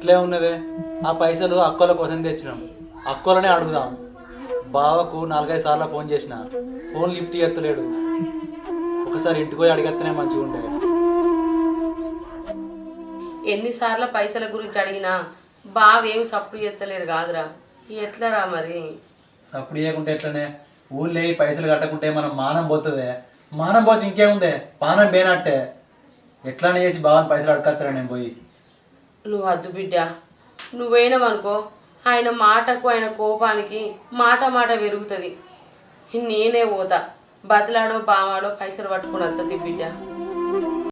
ఇట్లే ఉన్నదే ఆ పైసలు అక్కల కోసం తెచ్చినాం అక్కలనే అడుగుదాం బావకు 4-5 సార్లు ఫోన్ చేసిన ఫోన్ లిఫ్ట్ ఎత్తలేడు ఒకసారి ఇంటికి పోయి అడిగేస్తేనే మంచిగా ఉండే ఎన్నిసార్లు పైసల గురించి అడిగినా బావేం సప్పుడు ఎత్తలేడు కాదురా ఎట్లరా మరి సప్పుడు చేయకుంటే ఎట్లనే ఊళ్ళే పైసలు కట్టకుంటే మనం మానం పోతుంది మానం పోతే ఇంకేముందే పానం పోయినట్టే ఎట్లానే చేసి బావని పైసలు అడగత్తరా నేను పోయి నువ్వు వద్దు బిడ్డ నువ్వేనవనుకో ఆయన మాటకు ఆయన కోపానికి మాట మాట పెరుగుతుంది నేనే పోతా బతిలాడో బావాడో పైసలు పట్టుకుని వస్తుంది బిడ్డ